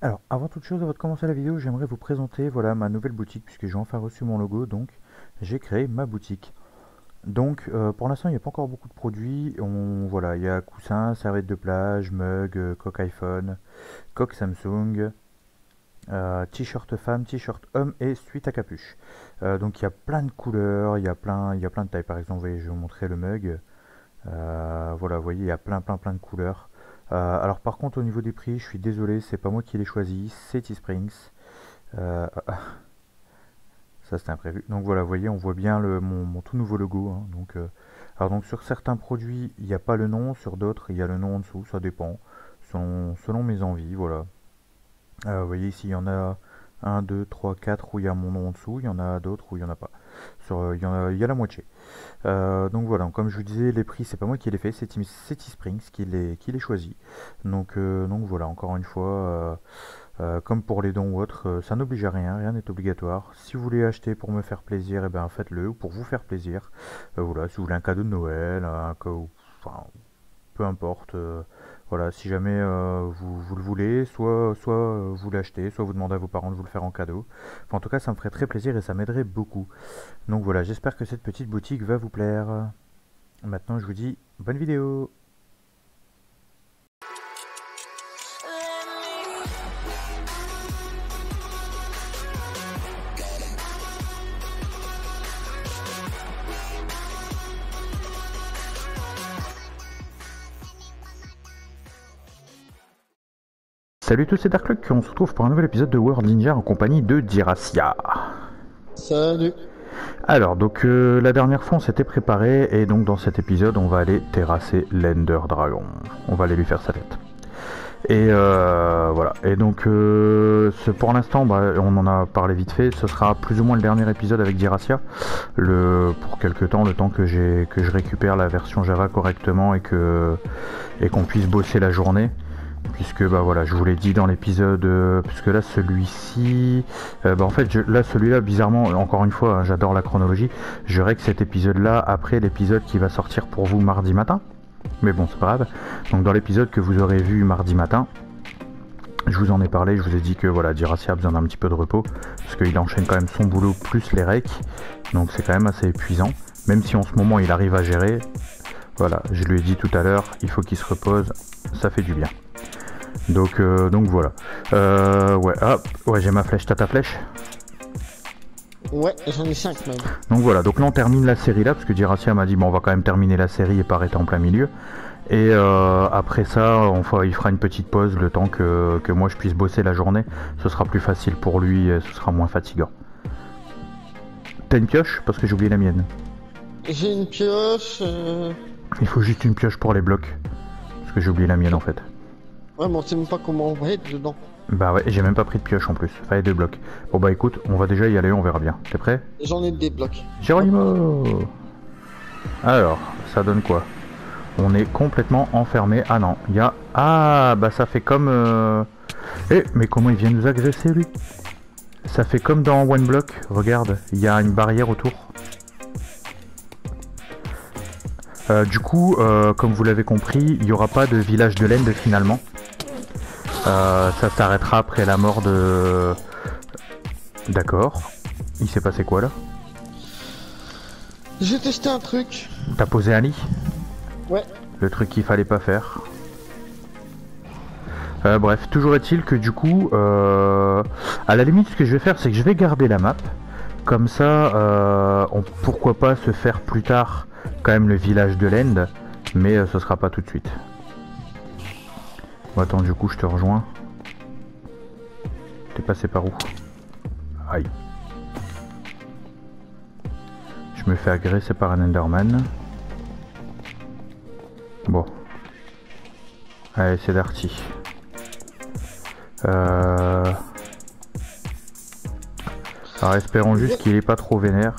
Alors, avant toute chose, avant de commencer la vidéo, j'aimerais vous présenter voilà, ma nouvelle boutique, puisque j'ai enfin reçu mon logo, donc j'ai créé ma boutique. Donc, pour l'instant, il n'y a pas encore beaucoup de produits. Voilà, il y a coussins, serviettes de plage, mug, coque iPhone, coque Samsung, t-shirt femme, t-shirt homme et suite à capuche. Donc, il y a plein de couleurs, il y a plein de tailles. Par exemple, vous voyez, je vais vous montrer le mug. Voilà, vous voyez, il y a plein de couleurs. Alors par contre au niveau des prix, je suis désolé, c'est pas moi qui l'ai choisi, c'est Teesprings. Euh, Ça c'était imprévu. Donc voilà, vous voyez, on voit bien mon tout nouveau logo, hein. Alors donc sur certains produits, il n'y a pas le nom, sur d'autres, il y a le nom en dessous, ça dépend, selon mes envies, voilà. Vous voyez ici, il y en a un 2 3 4 où il y a mon nom en dessous, il y en a d'autres où il n'y en a pas. Il y a la moitié. Donc voilà, comme je vous disais, les prix, c'est pas moi qui les fait, c'est Teesprings qui les choisi. Donc voilà, encore une fois, comme pour les dons ou autres, ça n'oblige à rien, rien n'est obligatoire. Si vous voulez acheter pour me faire plaisir, et ben faites-le, ou pour vous faire plaisir. Voilà, si vous voulez un cadeau de Noël, enfin, peu importe. Voilà, si jamais vous le voulez, soit vous l'achetez, soit vous demandez à vos parents de vous le faire en cadeau. Enfin, en tout cas, ça me ferait très plaisir et ça m'aiderait beaucoup. Donc voilà, j'espère que cette petite boutique va vous plaire. Maintenant, je vous dis bonne vidéo. Salut tous, c'est Darkluck, on se retrouve pour un nouvel épisode de World Ninja en compagnie de Diracia. Salut. Alors, donc la dernière fois on s'était préparé et donc dans cet épisode on va aller terrasser l'Ender Dragon. On va aller lui faire sa tête. Et voilà. Et donc pour l'instant, on en a parlé vite fait. Ce sera plus ou moins le dernier épisode avec Diracia. Pour quelques temps, le temps que je récupère la version Java correctement et qu'on puisse bosser la journée. Puisque voilà, je vous l'ai dit dans l'épisode, puisque là celui-ci, en fait là celui-là bizarrement, encore une fois, hein, j'adore la chronologie. Je règle cet épisode-là après l'épisode qui va sortir pour vous mardi matin. Mais bon, c'est pas grave. Donc dans l'épisode que vous aurez vu mardi matin, je vous en ai parlé, je vous ai dit que voilà, Diracia a besoin d'un petit peu de repos, parce qu'il enchaîne quand même son boulot plus les recs, donc c'est quand même assez épuisant, même si en ce moment il arrive à gérer. Voilà, je lui ai dit tout à l'heure, il faut qu'il se repose, ça fait du bien. Donc voilà. Ouais, hop, ouais, j'ai ma flèche, t'as ta flèche? Ouais, j'en ai 5 même. Donc voilà, donc là on termine la série là, parce que Diracia m'a dit bon on va quand même terminer la série et pas arrêter en plein milieu. Et après ça, il fera une petite pause le temps que moi je puisse bosser la journée. Ce sera plus facile pour lui et ce sera moins fatigant. T'as une pioche? Parce que j'ai oublié la mienne. J'ai une pioche. Il faut juste une pioche pour les blocs. Parce que j'ai oublié la mienne en fait. Ouais, mais on sait même pas comment on va être dedans. Bah ouais, j'ai même pas pris de pioche en plus. Fallait deux blocs. Bon bah écoute, on va déjà y aller, on verra bien. T'es prêt? J'en ai des blocs. Geronimo! Alors, ça donne quoi? On est complètement enfermé. Ah non, il y a... Ah, bah ça fait comme... Eh, mais comment il vient nous agresser lui? Ça fait comme dans One Block. Regarde, il y a une barrière autour. Du coup, comme vous l'avez compris, il n'y aura pas de village de l'End finalement. Ça s'arrêtera après la mort de... D'accord. Il s'est passé quoi là? J'ai testé un truc. T'as posé un lit? Ouais. Le truc qu'il fallait pas faire. Bref, toujours est-il que du coup, à la limite, ce que je vais faire, c'est que je vais garder la map. Comme ça, pourquoi pas se faire plus tard quand même le village de l'End, mais ce sera pas tout de suite. Bon, attends, du coup, je te rejoins. T'es passé par où? Aïe. Je me fais agresser par un Enderman. Bon. Allez, c'est Darty. Alors espérons juste qu'il est pas trop vénère.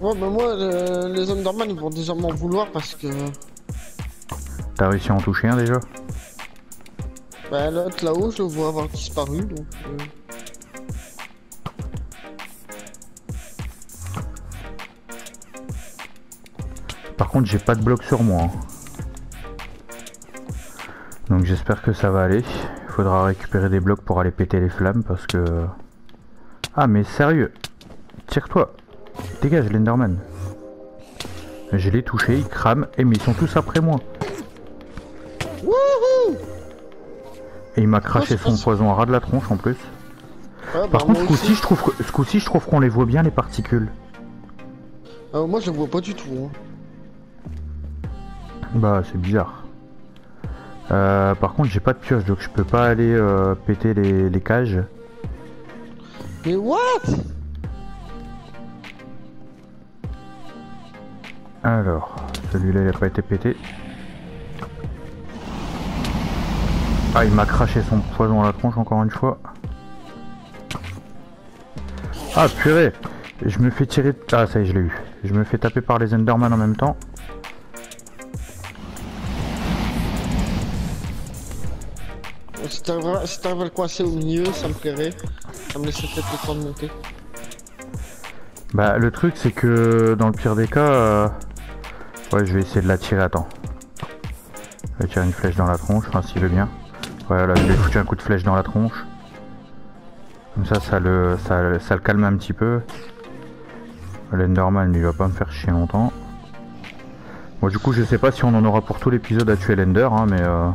Ouais, bah moi, les Enderman ils vont déjà m'en vouloir parce que... T'as réussi à en toucher un déjà? Bah l'autre là-haut, je le vois avoir disparu, donc... Par contre, j'ai pas de bloc sur moi. Donc j'espère que ça va aller. faudra récupérer des blocs pour aller péter les flammes parce que... Ah mais sérieux, tire-toi, dégage l'Enderman. Je l'ai touché, il crame, et mais ils sont tous après moi. Wouhou! Et il m'a craché son poison à ras de la tronche en plus. Ouais, Par contre, ce coup-ci, je trouve qu'on les voit bien les particules. Moi je vois pas du tout. Hein. Bah c'est bizarre. Par contre j'ai pas de pioche donc je peux pas aller péter les cages. Mais what? Alors, celui-là il a pas été pété. Ah il m'a craché son poison à la tronche encore une fois. Ah purée, je me fais tirer... Ah ça y est je l'ai eu. Je me fais taper par les Enderman en même temps. Si t'arrives à le coincer au milieu, ça me plairait. Ça me laisserait peut-être le temps de monter. Bah le truc c'est que dans le pire des cas... Ouais je vais essayer de la tirer, attends. Je vais tirer une flèche dans la tronche, enfin s'il veut bien. Ouais là je lui ai foutu un coup de flèche dans la tronche. Comme ça le calme un petit peu. L'Enderman lui va pas me faire chier longtemps. Bon du coup je sais pas si on en aura pour tout l'épisode à tuer l'Ender hein, mais parce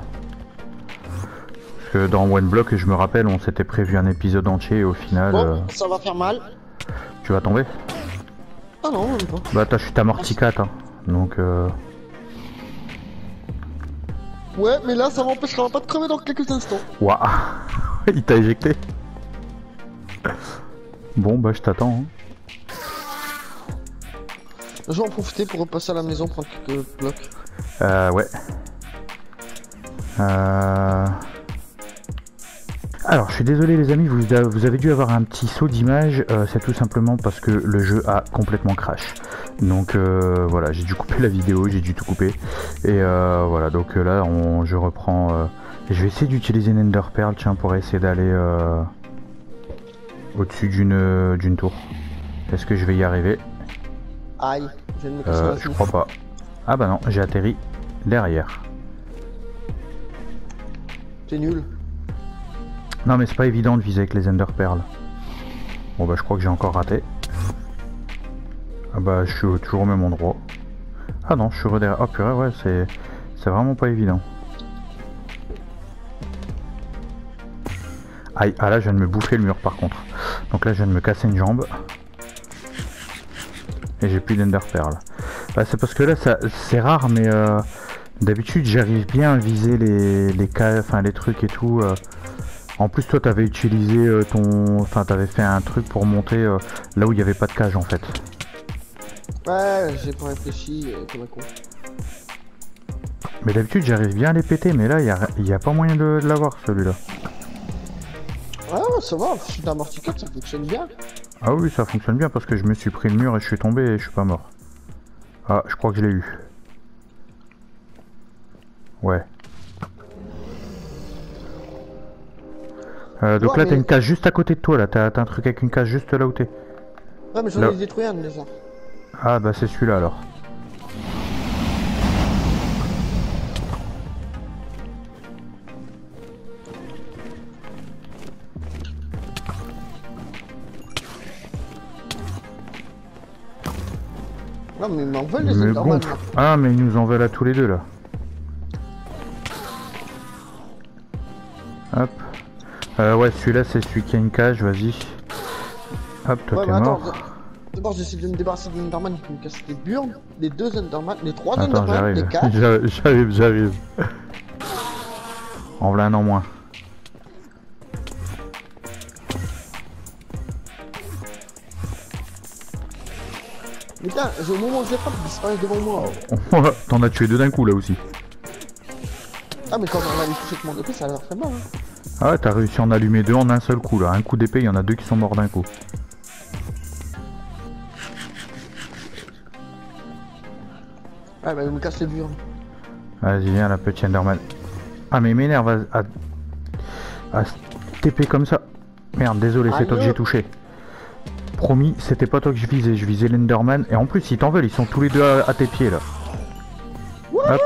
que dans One Block je me rappelle on s'était prévu un épisode entier et au final... Bon, ça va faire mal. Tu vas tomber? Ah non, même pas. Bah t'as chuté à Morty 4 hein. Donc Ouais mais là ça m'empêchera pas de crever dans quelques instants. Waouh. Il t'a éjecté. Bon bah je t'attends hein. Je vais en profiter pour repasser à la maison prendre quelques blocs. Ouais. Alors je suis désolé les amis, vous avez dû avoir un petit saut d'image, c'est tout simplement parce que le jeu a complètement crash. Donc voilà, j'ai dû couper la vidéo, j'ai dû tout couper. Et voilà, donc là je reprends... je vais essayer d'utiliser une Ender Pearl, tiens, pour essayer d'aller au-dessus d'une tour. Est-ce que je vais y arriver? Aïe, je viens de me casser la Je joue. crois pas. Ah bah non, j'ai atterri derrière. C'est nul. Non mais c'est pas évident de viser avec les Ender Pearl. Bon bah je crois que j'ai encore raté. Ah bah je suis toujours au même endroit. Ah non, je suis redémarré. Oh purée, ouais, c'est vraiment pas évident. Aïe, ah là je viens de me bouffer le mur par contre. Donc là je viens de me casser une jambe. Et j'ai plus d'Ender Pearl. Bah, c'est parce que là c'est rare mais d'habitude j'arrive bien à viser les cas, enfin les trucs et tout. En plus toi t'avais utilisé enfin t'avais fait un truc pour monter là où il n'y avait pas de cage en fait. Ouais, j'ai pas réfléchi comme un con. Mais d'habitude j'arrive bien à les péter mais là il y a pas moyen de l'avoir celui-là. Ah ça va, si t'as amorti 4 ça fonctionne bien. Ah oui ça fonctionne bien parce que je me suis pris le mur et je suis tombé et je suis pas mort. Ah je crois que je l'ai eu. Ouais. Donc là t'as une cage juste à côté de toi là, t'as un truc avec une cage juste là où t'es. Ouais mais j'en ai détruit un déjà. Ah bah c'est celui-là alors. Non mais ils m'en veulent les Enderman. Ah mais ils nous en veulent à tous les deux là. Hop. Ouais celui-là c'est celui qui a une cage, vas-y. Hop toi t'es mort. D'abord j'essaie de me débarrasser des Enderman qui me cassent les burnes, les deux Enderman, les trois Attends, Enderman, les quatre. J'arrive. En voilà un en moins. Putain, au moment où je les frappe, ils disparaissent devant moi. T'en as tué deux d'un coup là aussi. Ah mais quand on a les toucher avec mon épée, ça leur fait mal hein. Ah ouais t'as réussi à en allumer deux en un seul coup là. Un coup d'épée, il y en a deux qui sont morts d'un coup. Ah bah il me casse les burnes. Vas-y viens la petite Enderman. Ah mais il m'énerve à TP comme ça. Merde désolé c'est toi que j'ai touché. Promis c'était pas toi que je visais l'Enderman. Et en plus ils t'en veulent, ils sont tous les deux à tes pieds là. Hop.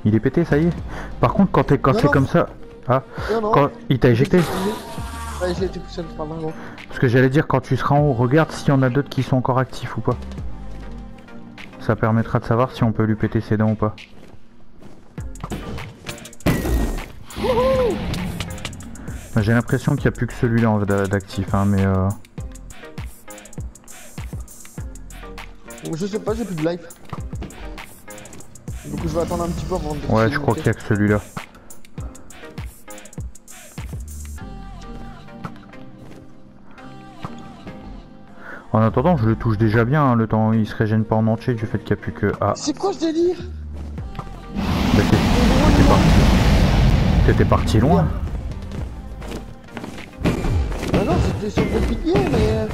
Il est pété, ça y est. Par contre, quand c'est comme ça... Ah, Non. quand il t'a éjecté. Ouais, j'ai été poussé par là. Parce que j'allais dire, quand tu seras en haut, regarde s'il y en a d'autres qui sont encore actifs ou pas. Ça permettra de savoir si on peut lui péter ses dents ou pas. J'ai l'impression qu'il n'y a plus que celui-là d'actif, hein, mais Je sais pas, j'ai plus de life. Donc je vais attendre un petit peu avant de... ouais, je crois qu'il y a que celui-là. En attendant, je le touche déjà bien, hein, le temps il se régène pas en entier du fait qu'il n'y a plus que... Ah, C'est quoi ce délire? bah, t'étais parti loin. Bah non, j'étais sur le pilier, mais...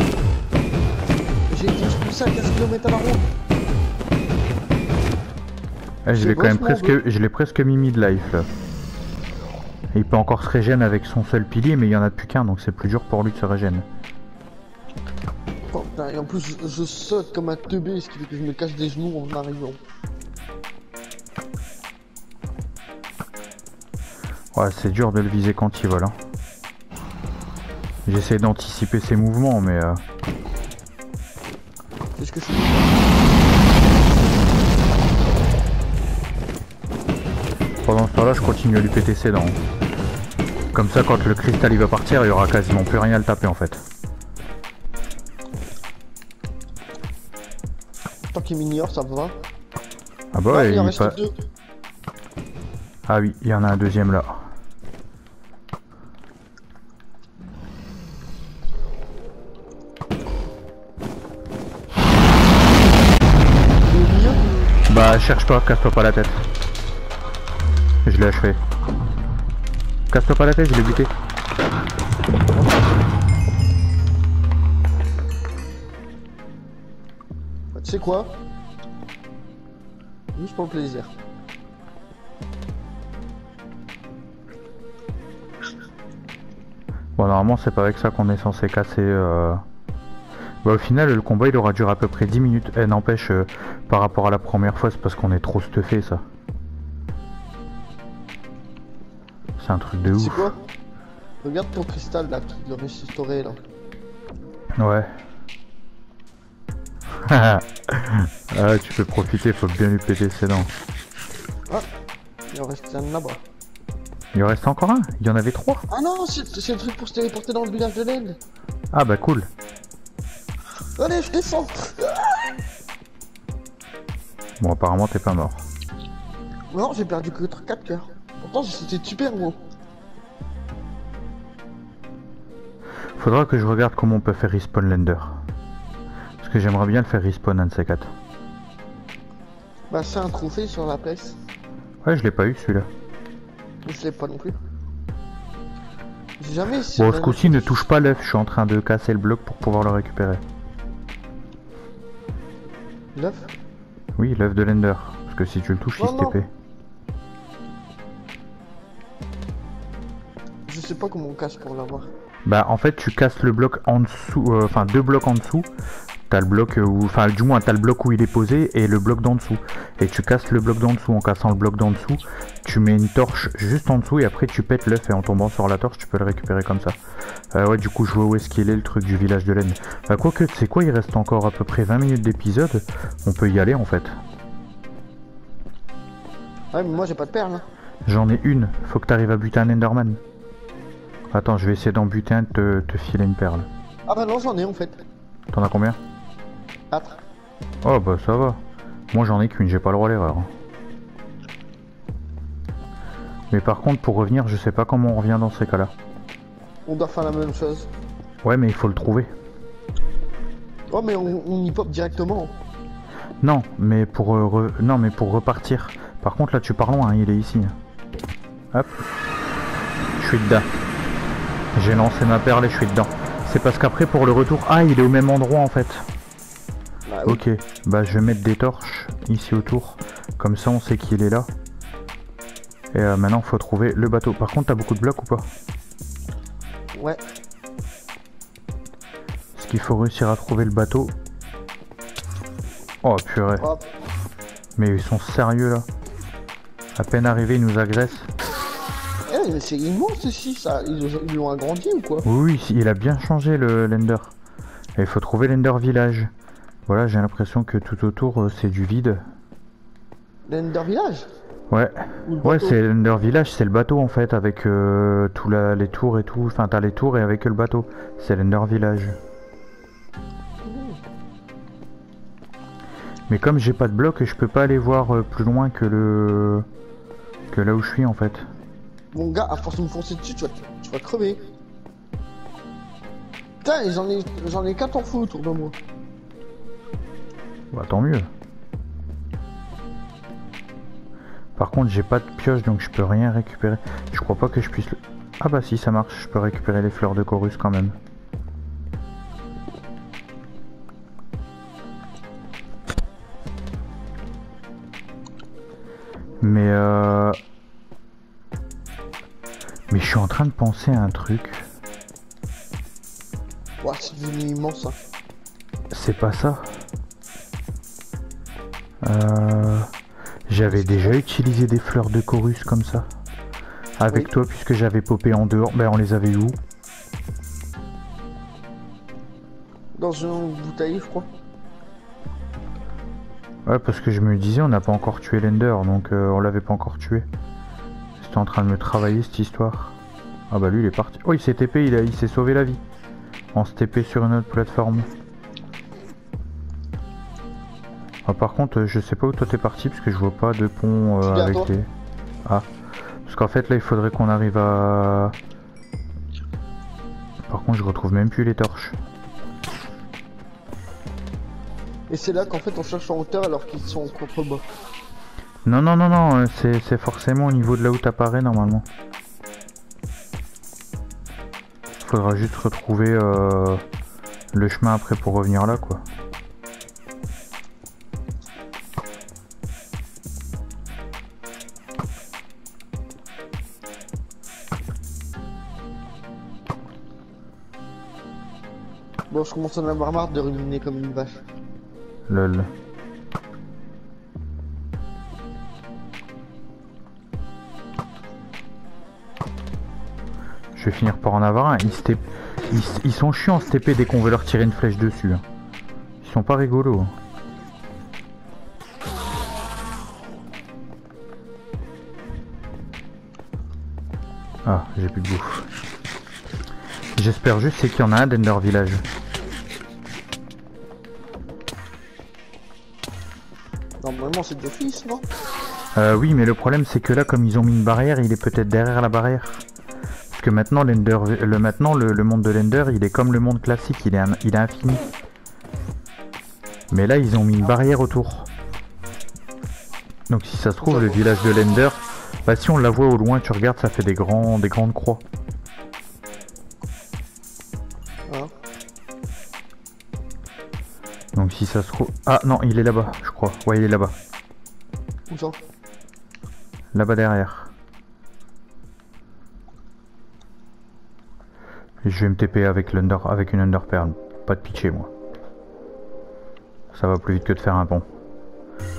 J'ai été expulsé à 15 km à la ronde. Ah, je l'ai presque mis de life là. Et il peut encore se régène avec son seul pilier, mais il y en a plus qu'un, donc c'est plus dur pour lui de se régène. Oh, putain, et en plus je saute comme un teubé, ce qui fait que je me casse des genoux en arrivant. Ouais, c'est dur de le viser quand il vole. Hein. J'essaie d'anticiper ses mouvements, mais... C'est ce que je fais. Pendant ce temps-là, je continue à lui péter ses dents. Comme ça, quand le cristal il va partir, il y aura quasiment plus rien à le taper en fait. Tant qu'il m'ignore, ça va. Ah bah ouais, il en reste pas... deux. Ah oui, il y en a un deuxième là. Bah cherche pas, casse-toi pas la tête. Je l'ai achevé. Casse-toi pas la tête, je l'ai buté. Bah, tu sais quoi? Juste pour le plaisir. Bon, normalement c'est pas avec ça qu'on est censé casser... Bah au final le combat il aura duré à peu près 10 minutes. Eh n'empêche, par rapport à la première fois c'est parce qu'on est trop stuffé ça. C'est un truc de ouf. C'est quoi? Regarde ton cristal là, le restauré là. Ouais. Ah tu peux profiter, faut bien lui péter ses dents. Ah, il en reste un là-bas. Il en reste encore un? Il y en avait 3? Ah non, c'est le truc pour se téléporter dans le village de l'aide. Ah bah cool. Allez, je descends. Bon apparemment t'es pas mort. Non, j'ai perdu que 4 cœurs. Pourtant c'était super gros. Faudra que je regarde comment on peut faire respawn l'Ender. Parce que j'aimerais bien le faire respawn un de ces 4. Bah c'est un trophée sur la place. Ouais je l'ai pas eu celui-là. Je l'ai pas non plus. J'ai jamais... Bon ce coup-ci ne touche pas l'œuf, je suis en train de casser le bloc pour pouvoir le récupérer. L'œuf? Oui l'œuf de l'Ender. Parce que si tu le touches il se TP. Je sais pas comment on casse pour l'avoir. Bah en fait tu casses le bloc en dessous, enfin 2 blocs en dessous. T'as le bloc où, enfin du moins t'as le bloc où il est posé et le bloc d'en dessous. Et tu casses le bloc d'en dessous. En cassant le bloc d'en dessous, tu mets une torche juste en dessous et après tu pètes l'œuf et en tombant sur la torche tu peux le récupérer comme ça. Ouais du coup je vois où est-ce qu'il est le truc du village de laine. Quoique tu sais quoi, il reste encore à peu près 20 minutes d'épisode. On peut y aller en fait. Ouais mais moi j'ai pas de perles. Hein. J'en ai une, faut que t'arrives à buter un Enderman. Attends je vais essayer d'en buter un, te filer une perle. Ah bah non j'en ai en fait. T'en as combien? 4. Oh bah ça va. Moi j'en ai qu'une, j'ai pas le droit à l'erreur. Mais par contre pour revenir je sais pas comment on revient dans ces cas là. On doit faire la même chose. Ouais mais il faut le trouver. Oh mais on y pop directement. Non mais pour non mais pour repartir. Par contre là tu pars loin, hein, il est ici. Hop. Je suis dedans. J'ai lancé ma perle et je suis dedans. C'est parce qu'après pour le retour... Ah il est au même endroit en fait. Bah, oui. Ok, bah je vais mettre des torches ici autour. Comme ça on sait qu'il est là. Et maintenant faut trouver le bateau. Par contre t'as beaucoup de blocs ou pas? Ouais. Parce qu'il faut réussir à trouver le bateau. Oh purée. Hop. Mais ils sont sérieux là. À peine arrivé, il nous agresse. Eh mais c'est immense ici, ça. Ils l'ont agrandi ou quoi? Oui, il a bien changé l'Ender. Et il faut trouver l'Ender Village. Voilà, j'ai l'impression que tout autour c'est du vide. L'Ender Village? Ouais, Ou le ouais, bateau? c'est l'Ender Village, c'est le bateau en fait, avec les tours et tout. Enfin, t'as les tours et avec le bateau. C'est l'Ender Village. Mais comme j'ai pas de bloc, je peux pas aller voir plus loin que là où je suis en fait. Mon gars, à force de me foncer dessus, tu vas crever. Putain, et j'en ai 4 en feu autour de moi. Bah tant mieux. Par contre, j'ai pas de pioche donc je peux rien récupérer. Je crois pas que je puisse le... Ah bah si, ça marche, je peux récupérer les fleurs de chorus quand même. Mais je suis en train de penser à un truc. Ouah, c'est devenu immense ça. C'est pas ça. J'avais déjà utilisé des fleurs de chorus comme ça. Avec Oui. toi puisque j'avais popé en dehors. Ben on les avait eu où? Dans une bouteille, je crois. Ouais, parce que je me disais on n'a pas encore tué l'Ender, donc on l'avait pas encore tué. C'était en train de me travailler cette histoire. Ah bah lui il est parti. Oh il s'est TP, il s'est sauvé la vie. En se TP sur une autre plateforme. Ah, par contre je sais pas où toi t'es parti parce que je vois pas de pont avec toi. des... Ah. Parce qu'en fait là il faudrait qu'on arrive à... Par contre je retrouve même plus les torches. Et c'est là qu'en fait on cherche en hauteur alors qu'ils sont en contrebas. Non non non non, c'est forcément au niveau de là où t'apparais normalement. Faudra juste retrouver le chemin après pour revenir là quoi. Bon, je commence à en avoir marre de ruminer comme une vache. Lol. Je vais finir par en avoir un. Ils sont chiants ce TP dès qu'on veut leur tirer une flèche dessus. Hein. Ils sont pas rigolos. Hein. Ah, j'ai plus de bouffe. J'espère juste c'est qu'il y en a un d'Ender Village. Normalement c'est d'office, non? Oui, mais le problème c'est que là, comme ils ont mis une barrière, il est peut-être derrière la barrière. Parce que maintenant, le monde de l'Ender, il est comme le monde classique, il est infini. Mais là, ils ont mis une barrière autour. Donc si ça se trouve, le village de l'Ender, bah si on la voit au loin, tu regardes, ça fait des grandes croix. Hein? Donc si ça se trouve... Ah non, il est là-bas, je crois. Ouais, il est là-bas. Où ça? Là-bas derrière. Et je vais me TP avec une Ender Pearl. Pas de pitcher, moi. Ça va plus vite que de faire un pont.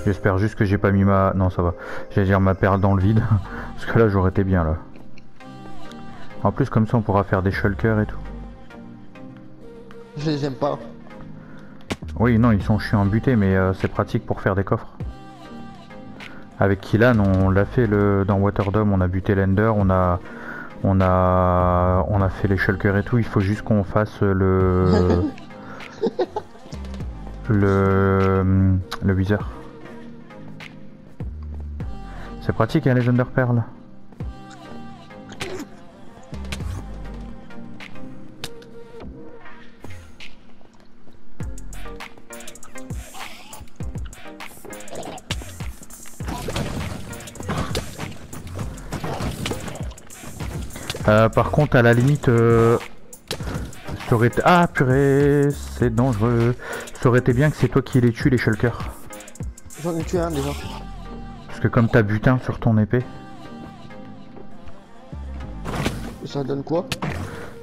J'espère juste que j'ai pas mis ma... Non, ça va. J'allais dire ma perle dans le vide. Parce que là, j'aurais été bien, là. En plus, comme ça, on pourra faire des shulkers et tout. Je les aime pas. Oui, non, ils sont chiants à buter, mais c'est pratique pour faire des coffres. Avec Killan, on l'a fait dans Waterdome, on a buté l'Ender, on a fait les shulkers et tout. Il faut juste qu'on fasse le Wither. C'est pratique, hein, les Ender Pearls. Par contre, à la limite, ça aurait été... Ah, purée, c'est dangereux. Ça aurait été bien que c'est toi qui les tues, les shulkers. J'en ai tué un déjà. Parce que comme t'as butin sur ton épée... Et ça donne quoi?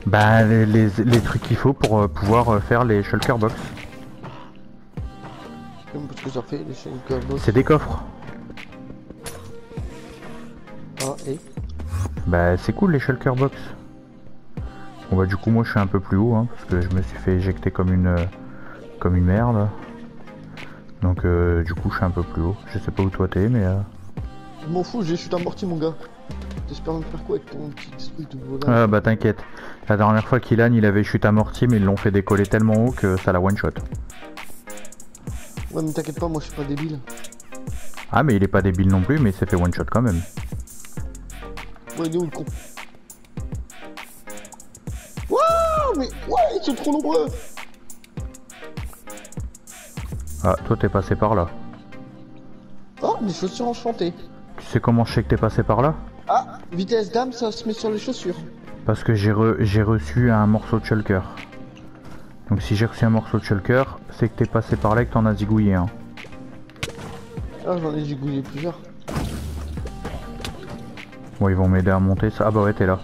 Bah, les trucs qu'il faut pour pouvoir faire les shulker box. Parce que ça fait les shulker box. C'est des coffres. Bah c'est cool les shulker box. Bon bah du coup moi je suis un peu plus haut hein, parce que je me suis fait éjecter comme une merde. Donc du coup je suis un peu plus haut. Je sais pas où toi t'es mais Je m'en fous, j'ai chute amorti mon gars. T'espères me faire quoi avec ton petit truc de volage? Ah bah t'inquiète. La dernière fois qu'Ilan il avait chute amorti mais ils l'ont fait décoller tellement haut que ça l'a one shot. Ouais mais t'inquiète pas, moi je suis pas débile. Ah mais il est pas débile non plus mais il s'est fait one shot quand même. Ouais il est où le con? Waouh mais ouais ils sont trop nombreux. Ah toi t'es passé par là. Oh des chaussures enchantées. Tu sais comment je sais que t'es passé par là? Ah vitesse d'âme ça se met sur les chaussures. Parce que j'ai reçu un morceau de shulker. Donc si j'ai reçu un morceau de shulker, c'est que t'es passé par là et que t'en as zigouillé un. Ah j'en ai gigouillé plusieurs. Bon ils vont m'aider à monter ça. Ah bah ouais t'es là.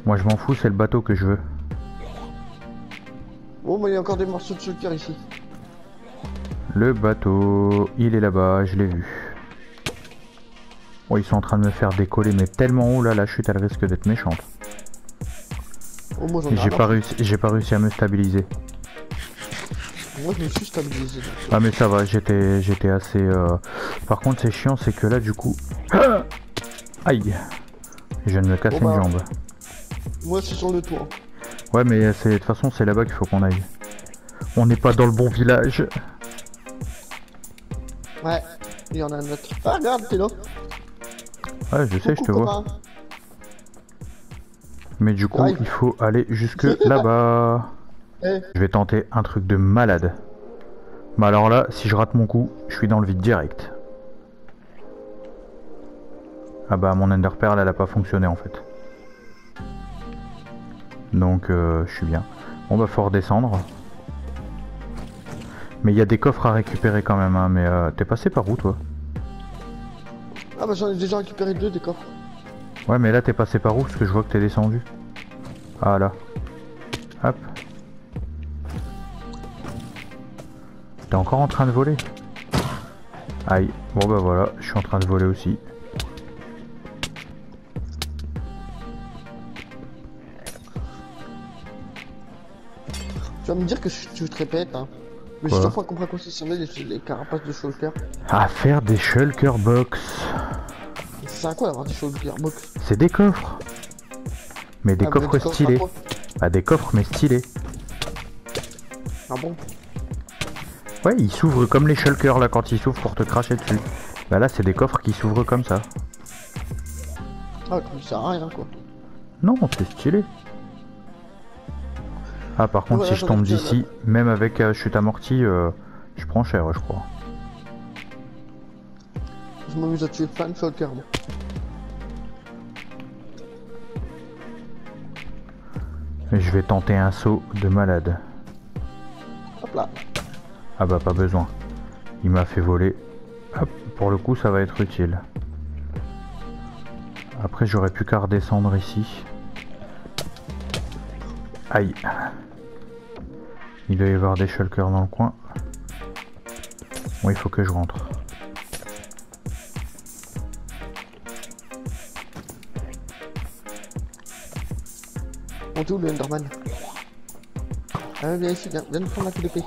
Moi je m'en fous, c'est le bateau que je veux. Bon bah il y a encore des morceaux de shulker ici. Le bateau, il est là-bas, je l'ai vu. Oh ils sont en train de me faire décoller mais tellement haut là, la chute elle risque d'être méchante. Oh moi j'en ai J'ai pas réussi à me stabiliser. Moi je me suis stabilisé. Ah mais ça va, j'étais assez... Par contre c'est chiant, c'est que là du coup... Aïe. Je viens de me casser une jambe. Moi c'est sur le toit. Ouais mais de toute façon c'est là-bas qu'il faut qu'on aille. On n'est pas dans le bon village. Ouais, il y en a un autre. Ah regarde t'es là. Ouais je sais, je te vois. Mais du coup il faut aller jusque là-bas. Je vais tenter un truc de malade. Mais alors là, si je rate mon coup, je suis dans le vide direct. Ah bah mon Ender Pearl elle a pas fonctionné en fait. Donc je suis bien. On va faut redescendre. Mais il y a des coffres à récupérer quand même hein. Mais t'es passé par où toi? Ah bah j'en ai déjà récupéré 2 des coffres. Ouais mais là t'es passé par où? Parce que je vois que t'es descendu. Ah là. Hop. T'es encore en train de voler? Aïe. Bon bah voilà, je suis en train de voler aussi. Tu vas me dire que tu te répètes hein. Mais je sais pas compris à quoi ça servait les carapaces de shulker. À faire des shulker box. C'est à quoi d'avoir des shulker box? C'est des coffres. Mais des coffres stylés. Bah des coffres mais stylés. Ah bon? Ouais, ils s'ouvrent comme les shulkers là quand ils s'ouvrent pour te cracher dessus. Bah là c'est des coffres qui s'ouvrent comme ça. Ah ça sert à rien quoi. Non, c'est stylé. Ah par contre si je tombe d'ici, même avec chute amortie, je prends cher je crois. Je m'amuse à tuer plein de shulker. Et je vais tenter un saut de malade. Hop là. Ah bah pas besoin. Il m'a fait voler. Hop, pour le coup ça va être utile. Après j'aurais pu qu'à redescendre ici. Aïe. Il doit y avoir des shulkers dans le coin. Bon il faut que je rentre. On est où le Enderman? Ah viens ici, viens nous prendre la queue d'épée.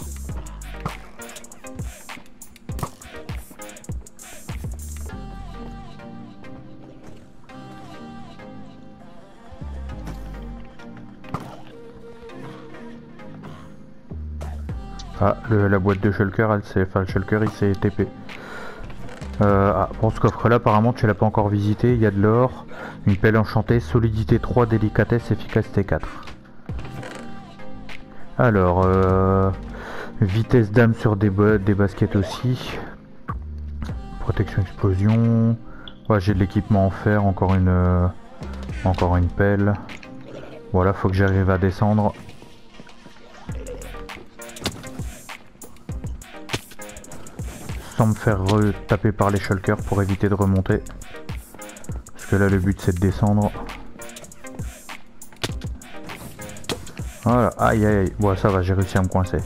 Ah, la boîte de shulker, elle s'est... Enfin, le shulker, il s'est TP. Ah, pour ce coffre-là, apparemment, tu l'as pas encore visité. Il y a de l'or, une pelle enchantée, solidité 3, délicatesse, efficacité 4. Alors, vitesse d'âme sur des baskets aussi. Protection explosion. Ouais, j'ai de l'équipement en fer, encore une pelle. Voilà, faut que j'arrive à descendre. Sans me faire taper par les shulkers pour éviter de remonter. Parce que là le but c'est de descendre. Voilà, aïe aïe aïe. Bon ça va, j'ai réussi à me coincer.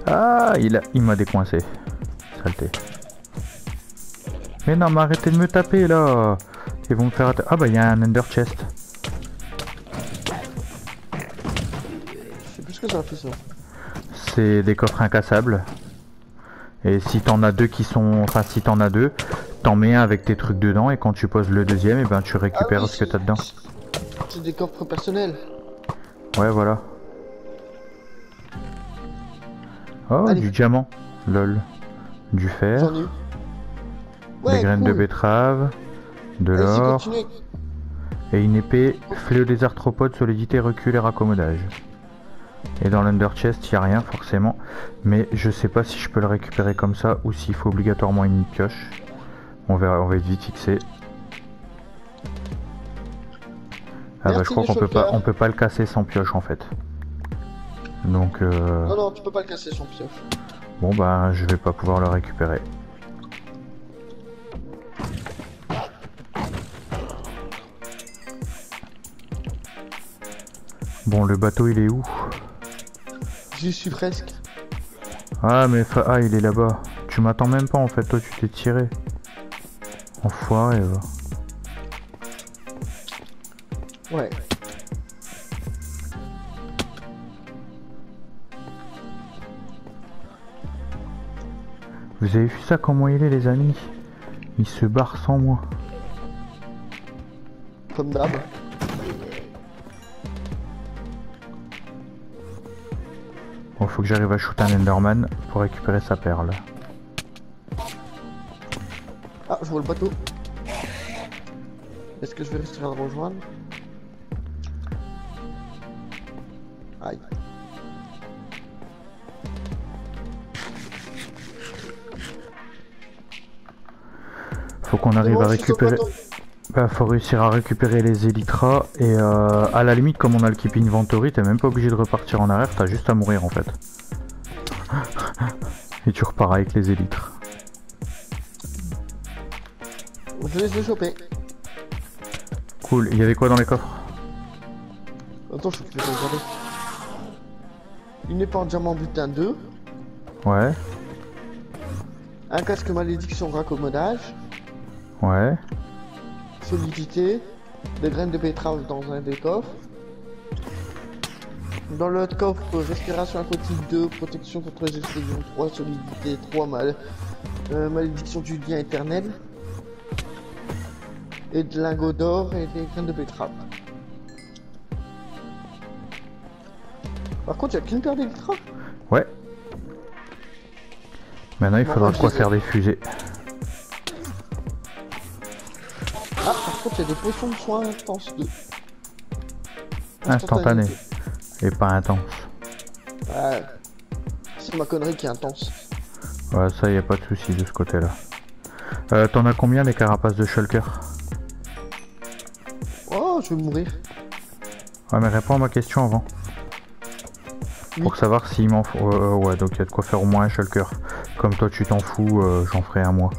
Ah, il m'a décoincé. Saleté. Mais non, mais arrêtez de me taper là. Ils vont me faire... Ah bah il y a un Ender Chest. Je sais plus ce que ça a fait ça. C'est des coffres incassables. Et si t'en as deux qui sont... Enfin si t'en as deux, t'en mets un avec tes trucs dedans et quand tu poses le deuxième, et ben tu récupères ce que t'as dedans. C'est des coffres personnels. Ouais voilà. Oh, allez. Du diamant. Lol. Du fer. J'en ai eu. Ouais, des graines de betterave. De l'or. Et une épée, fléau des arthropodes, solidité, recul et raccommodage. Et dans l'Under Chest, il n'y a rien forcément. Mais je sais pas si je peux le récupérer comme ça ou s'il faut obligatoirement une pioche. On verra, on va être vite fixé. Ah bah je crois qu'on peut pas le casser sans pioche en fait. Donc Non non, tu peux pas le casser sans pioche. Bon bah je vais pas pouvoir le récupérer. Bon, le bateau il est où? J'y suis presque. Ah mais ah il est là-bas. Tu m'attends même pas en fait, toi tu t'es tiré. Enfoiré va. Ouais. Vous avez vu ça comment il est les amis? Il se barre sans moi. Comme d'hab. Bon, faut que j'arrive à shooter un Enderman pour récupérer sa perle. Ah, je vois le bateau. Est-ce que je vais réussir à le rejoindre? Aïe. Faut qu'on arrive à récupérer... Bah, faut réussir à récupérer les élytras et à la limite comme on a le keep inventory, t'es même pas obligé de repartir en arrière, t'as juste à mourir en fait. Et tu repars avec les élytres. Je les ai chopés. Cool, il y avait quoi dans les coffres? Attends, je vais regarder. Une épée en diamant butin 2. Ouais. Un casque malédiction raccommodage. Ouais. Solidité. Des graines de betterave dans un des coffres. Dans l'autre coffre, respiration aquatique 2, protection contre les explosions 3, solidité 3, malédiction du lien éternel. Et de lingots d'or et des graines de betterave. Par contre, il n'y a qu'une paire d'élytras. Ouais. Maintenant, il faudra quoi faire des fusées. Ah, par contre, il y a des potions de soins intenses 2. Instantané. Et pas intense. Ouais. C'est ma connerie qui est intense. Ouais, ça, y a pas de souci de ce côté-là. T'en as combien les carapaces de shulker? Oh, je vais mourir. Ouais, mais réponds à ma question avant. Pour savoir s'il m'en faut... ouais, donc il y a de quoi faire au moins un shulker. Comme toi, tu t'en fous, j'en ferai un moi.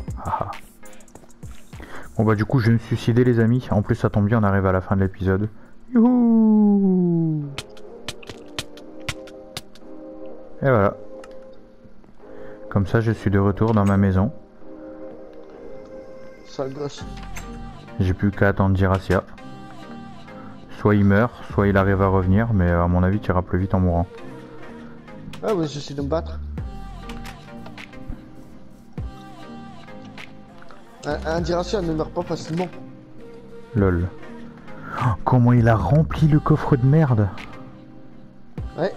Bon bah du coup, je vais me suicider les amis. En plus, ça tombe bien, on arrive à la fin de l'épisode. Youhou! Et voilà. Comme ça, je suis de retour dans ma maison. Sale gosse. J'ai plus qu'à attendre Jiracia. Soit il meurt, soit il arrive à revenir, mais à mon avis, tu iras plus vite en mourant. Ah ouais, j'essaie de me battre. Un Jiracia ne meurt pas facilement. Lol. Oh, comment il a rempli le coffre de merde. Ouais.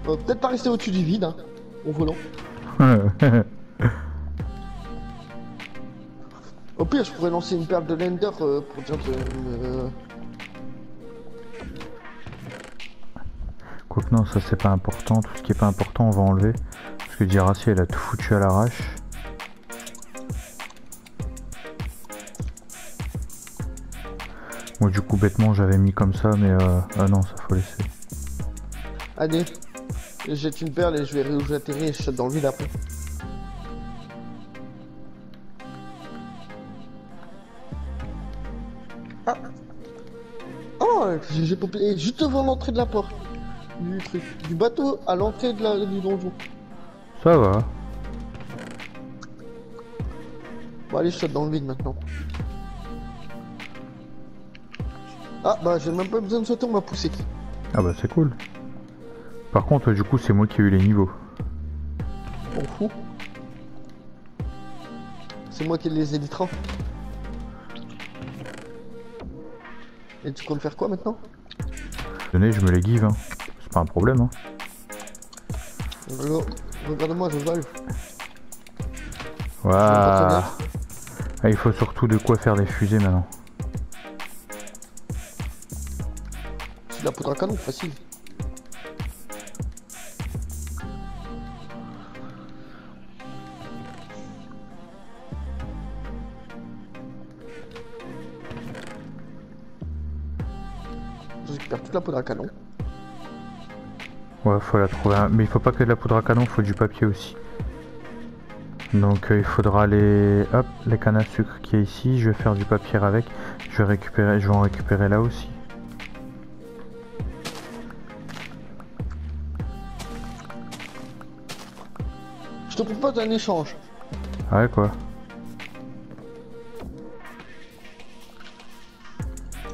Peut-être pas rester au-dessus du vide, hein, au volant. Au pire, je pourrais lancer une perle de l'Ender pour dire de... Quoique non, ça c'est pas important. Tout ce qui est pas important, on va enlever. Parce que Jiracia, elle a tout foutu à l'arrache. Moi, du coup, bêtement, j'avais mis comme ça, mais ah non, ça faut laisser. Allez, je jette une perle et je verrai où j'atterris et je saute dans le vide après. Ah. Oh, j'ai popé juste devant l'entrée de la porte. du truc. Du bateau à l'entrée du donjon. Ça va. Bon allez, je saute dans le vide maintenant. Ah bah j'ai même pas besoin de sauter, on m'a poussé. Ah bah c'est cool. Par contre, du coup, c'est moi qui ai eu les niveaux. On fout. C'est moi qui les éditera. Et tu comptes faire quoi maintenant? Tenez, je me les give, hein. C'est pas un problème, hein. Regarde-moi, je vole. Waouh. Ah, il faut surtout de quoi faire des fusées maintenant. C'est de la poudre à canon, facile. Je récupère toute la poudre à canon. Ouais, faut la trouver. Mais il faut pas que de la poudre à canon, il faut du papier aussi. Donc il faudra les... Hop, les cannes à sucre qui est ici. Je vais faire du papier avec. Je vais en récupérer là aussi. Je te propose un échange. Ah ouais, quoi.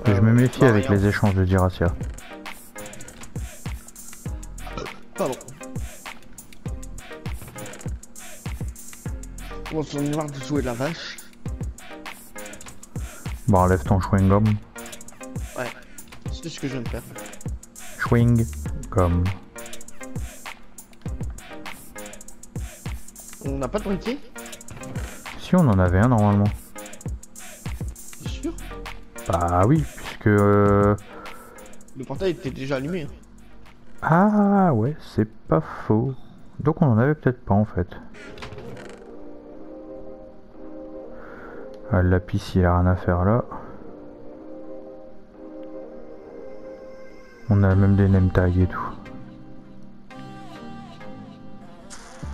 Je me méfie avec les échanges de Diracia. Pardon. Bon, j'en ai marre de jouer la vache. Bon, enlève ton chewing-gum. Ouais, c'est ce que je viens de faire. Chewing-gum. On n'a pas de briquet? Si, on en avait un normalement. C'est sûr? Bah oui, puisque... Le portail était déjà allumé. Hein. Ah ouais, c'est pas faux. Donc on en avait peut-être pas en fait. Ah, le lapis, il a rien à faire là. On a même des name tags et tout.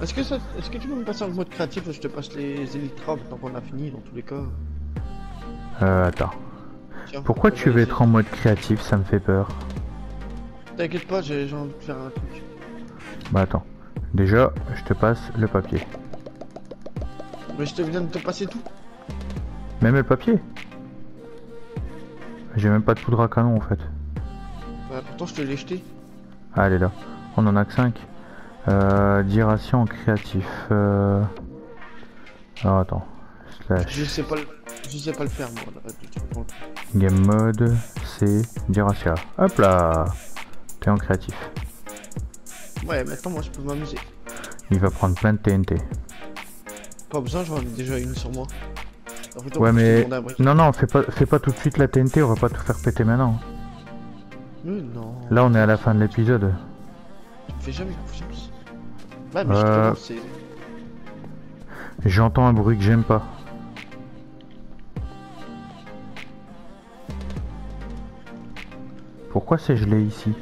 Est-ce que tu peux me passer en mode créatif? Je te passe les élytras maintenant qu'on a fini dans tous les cas. Attends. Tiens, Pourquoi on tu va veux essayer. être en mode créatif? Ça me fait peur. T'inquiète pas, j'ai envie de faire un truc. Bah attends. Déjà, je te passe le papier. Mais je te viens de te passer tout. Même le papier? J'ai même pas de poudre à canon en fait. Bah, pourtant je te l'ai jeté. Ah, elle est là. On en a que 5. Diracia en créatif. Alors attends. Slash. Je sais pas le faire moi. Là, du tout. Game mode, c'est Diracia. Hop là. T'es en créatif. Ouais, maintenant moi je peux m'amuser. Il va prendre plein de TNT. Pas besoin, j'en ai déjà une sur moi. En fait, Ouais mais... on a un briquet. Non, fais pas tout de suite la TNT, on va pas tout faire péter maintenant. Mais non. Là on est à la fin de l'épisode. Tu me fais jamais confiance. Ouais, mais justement, c'est... J'entends un bruit que j'aime pas. Pourquoi c'est gelé ici?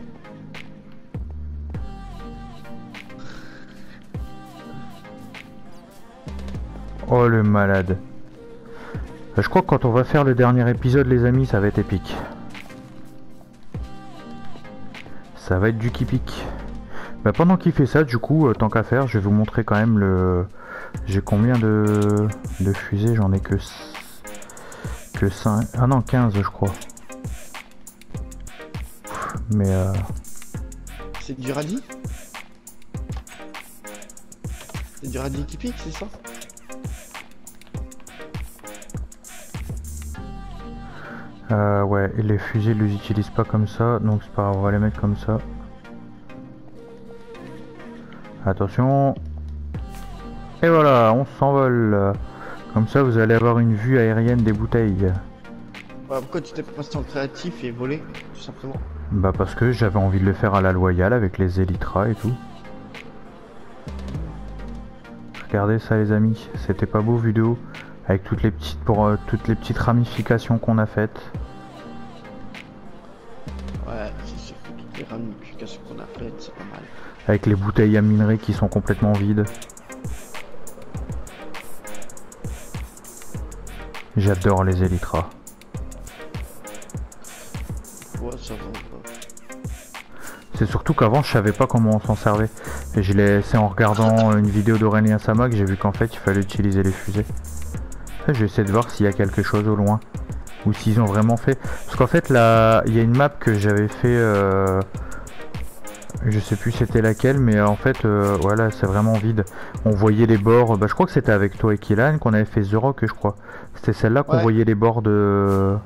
Oh le malade. Je crois que quand on va faire le dernier épisode les amis, ça va être épique. Ça va être du qui pique. Bah, pendant qu'il fait ça, du coup, tant qu'à faire, je vais vous montrer quand même le... J'ai combien de fusées? J'en ai que 5... Ah non, 15 je crois. Mais C'est du radis? C'est du radis qui pique, c'est ça? ouais, et les fusées ils les utilisent pas comme ça, donc c'est pas grave, on va les mettre comme ça. Attention. Et voilà, on s'envole. Comme ça vous allez avoir une vue aérienne des bouteilles. Bah, pourquoi tu t'es pas passé en créatif et volé, tout simplement? Bah parce que j'avais envie de le faire à la loyale avec les élytras et tout. Regardez ça les amis, c'était pas beau vidéo avec toutes les petites ramifications qu'on a faites. Ouais, c'est sûr que toutes les ramifications qu'on a faites, c'est pas mal. Avec les bouteilles à minerai qui sont complètement vides. J'adore les élytras. Ouais, ça va. C'est surtout qu'avant je savais pas comment on s'en servait. Et c'est en regardant une vidéo d'Aurélien Sama que j'ai vu qu'en fait il fallait utiliser les fusées. Je vais essayer de voir s'il y a quelque chose au loin. Ou s'ils ont vraiment fait. Parce qu'en fait là, il y a une map que j'avais fait. Je sais plus c'était laquelle, mais en fait voilà, c'est vraiment vide. On voyait les bords. Bah, je crois que c'était avec toi et Kylan qu'on avait fait The Rock, je crois. C'était celle-là qu'on voyait les bords de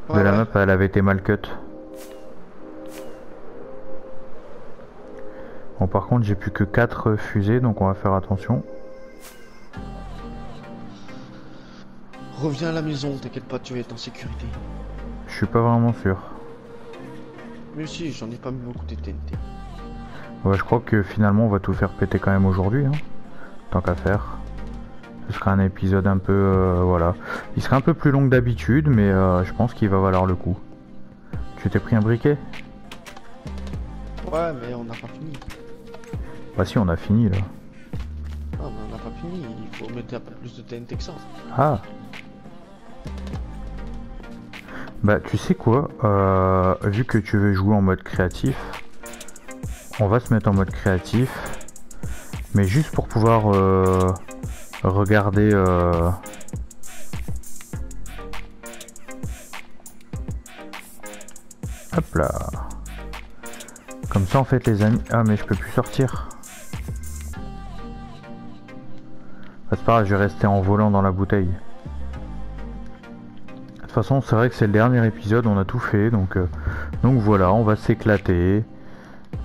la map, elle avait été mal cut. Bon, par contre, j'ai plus que 4 fusées, donc on va faire attention. Reviens à la maison, t'inquiète pas, tu vas être en sécurité. Je suis pas vraiment sûr. Mais si, j'en ai pas mis beaucoup de TNT. Ouais, je crois que finalement on va tout faire péter quand même aujourd'hui, hein, tant qu'à faire. Ce sera un épisode un peu, voilà. Il sera un peu plus long que d'habitude, mais je pense qu'il va valoir le coup. Tu t'es pris un briquet? Ouais, mais on n'a pas fini. Bah si, on a fini là. Ah, mais on n'a pas fini, il faut mettre un peu plus de TNT que ça. Ah. Bah tu sais quoi, vu que tu veux jouer en mode créatif, on va se mettre en mode créatif, mais juste pour pouvoir regarder hop là. Comme ça en fait les amis. Ah mais je peux plus sortir. Ah, c'est pas grave, je vais rester en volant dans la bouteille. De toute façon c'est vrai que c'est le dernier épisode, on a tout fait, donc voilà, on va s'éclater.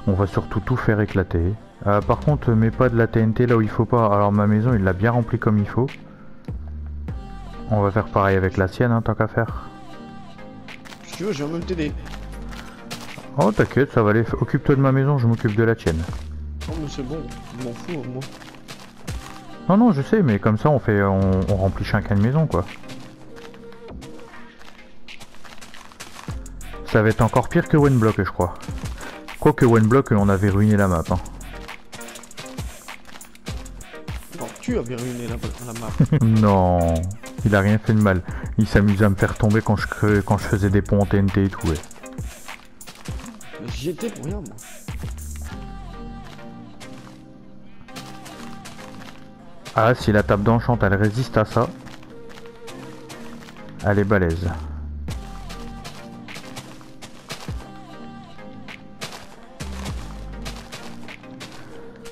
On va surtout tout faire éclater. Par contre, mets pas de la TNT là où il faut pas. Alors ma maison, il l'a bien rempli comme il faut. On va faire pareil avec la sienne, hein, tant qu'à faire. Si tu veux, je vais même t'aider. Oh t'inquiète, ça va aller. Occupe-toi de ma maison, je m'occupe de la tienne. Oh mais c'est bon, je m'en fous moi. Non non, je sais, mais comme ça on remplit chacun une maison quoi. Ça va être encore pire que One Block, je crois. Quoique One Block, on avait ruiné la map. Hein. Non, tu avais ruiné la map. Non, il a rien fait de mal. Il s'amusait à me faire tomber quand je faisais des ponts en TNT et tout. Ouais. J'y étais pour rien moi. Ah, si la table d'enchant elle résiste à ça, elle est balèze.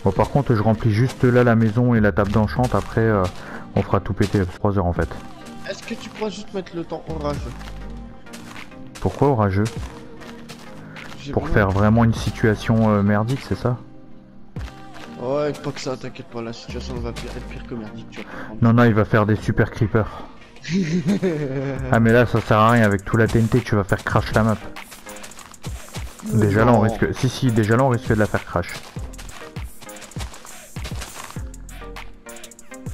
Bon par contre je remplis juste là la maison et la table d'enchant, après on fera tout péter 3 heures en fait. Est-ce que tu pourras juste mettre le temps orageux? Pourquoi orageux? Pour faire vraiment une situation merdique, c'est ça? Ouais, pas que ça, t'inquiète pas, la situation va être pire que merdique, tu vas comprendre. Non non, il va faire des super creepers. Ah mais là ça sert à rien, avec tout la TNT tu vas faire crash la map. Déjà là on risque... Si, déjà là on risque de la faire crash.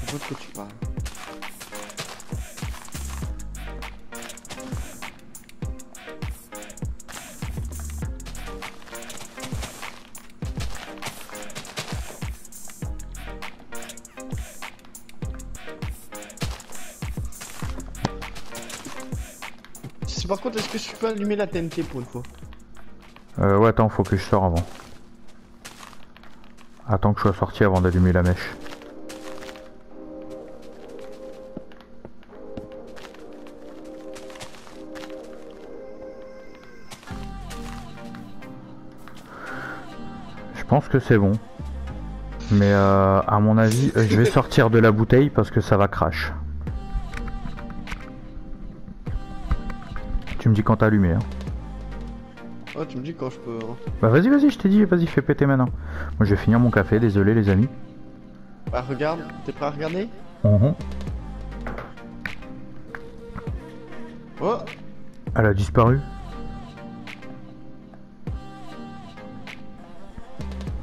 Je vois de quoi tu parles. Par contre, est-ce que je peux allumer la TNT pour une fois? Ouais, attends, faut que je sorte avant. Attends que je sois sorti avant d'allumer la mèche. Je pense que c'est bon. Mais à mon avis, je vais sortir de la bouteille parce que ça va crash. Tu me dis quand t'as allumé, hein. Oh, tu me dis quand je peux. Hein. Bah vas-y, je t'ai dit, vas-y, fais péter maintenant. Moi je vais finir mon café, désolé les amis. Bah regarde, t'es prêt à regarder? Oh. Elle a disparu.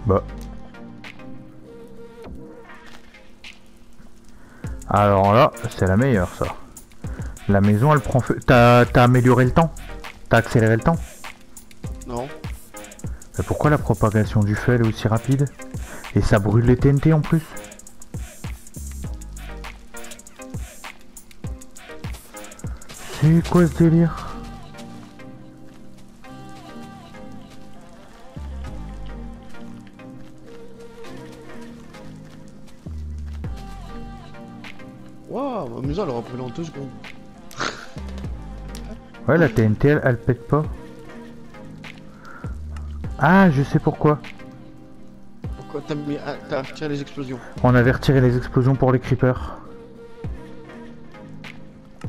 Bah. Alors là, c'est la meilleure ça. La maison elle prend feu. T'as amélioré le temps? T'as accéléré le temps? Non. Mais pourquoi la propagation du feu elle est aussi rapide? Et ça brûle les TNT en plus? C'est quoi ce délire? Waouh, ma maison elle aura brûlé en 2 secondes. Ouais, la TNT, elle pète pas. Ah, je sais pourquoi. Pourquoi t'as mis... ah, t'as retiré les explosions? On avait retiré les explosions pour les creepers.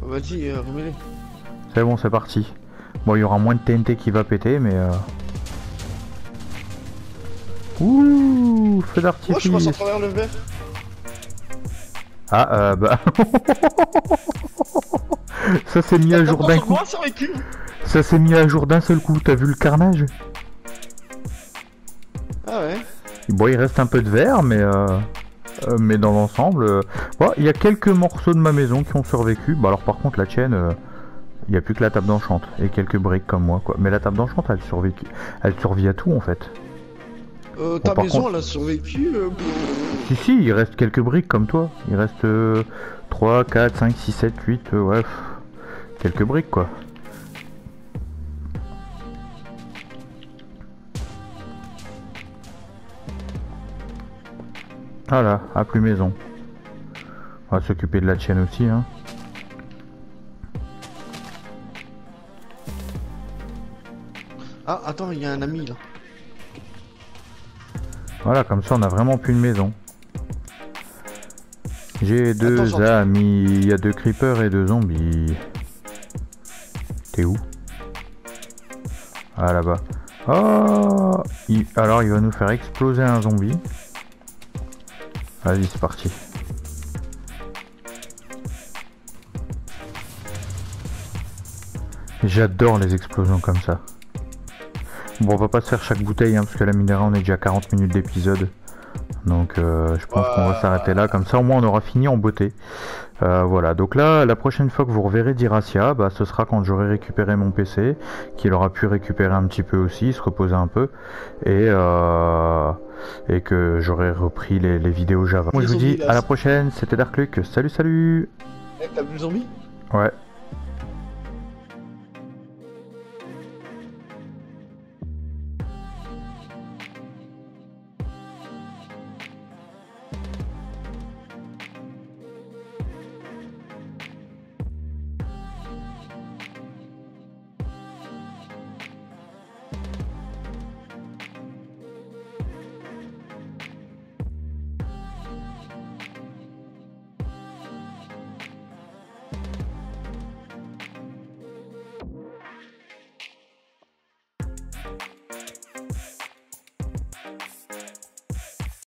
Vas-y, remets-les. C'est bon, c'est parti. Bon, il y aura moins de TNT qui va péter, mais... Ouh, feu Moi je passe à d'artifice. travers le verre. Ah, bah... Ça s'est mis à jour d'un coup. Moi, ça vécu. Ça s'est mis à jour d'un seul coup. T'as vu le carnage? Ah ouais. Bon, il reste un peu de verre, mais dans l'ensemble... Bon, il y a quelques morceaux de ma maison qui ont survécu. Bah alors par contre, la tienne... il n'y a plus que la table d'enchante et quelques briques comme moi, quoi. Mais la table d'enchante, elle survit à tout, en fait. Ta par maison contre- elle a survécu. Si, il reste quelques briques comme toi. Il reste 3, 4, 5, 6, 7, 8, ouais, quelques briques, quoi. Voilà, à plus maison. On va s'occuper de la tienne aussi, hein. Ah, attends, il y a un ami là. Voilà, comme ça, on a vraiment plus une maison. J'ai deux Attends, amis, il y a 2 creepers et 2 zombies. T'es où? Ah, là-bas. Oh, alors, il va nous faire exploser un zombie. Vas-y, c'est parti. J'adore les explosions comme ça. Bon, on va pas se faire chaque bouteille, hein, parce que la minera, on est déjà à 40 minutes d'épisode. Donc, je pense qu'on va s'arrêter là. Comme ça, au moins, on aura fini en beauté. Voilà, donc là, la prochaine fois que vous reverrez Diracia, bah, ce sera quand j'aurai récupéré mon PC, qu'il aura pu récupérer un petit peu aussi, se reposer un peu, et que j'aurai repris les vidéos Java. Moi, je vous dis à la prochaine, c'était Dark Luke, salut salut. Eh, t'as vu le zombie? Ouais.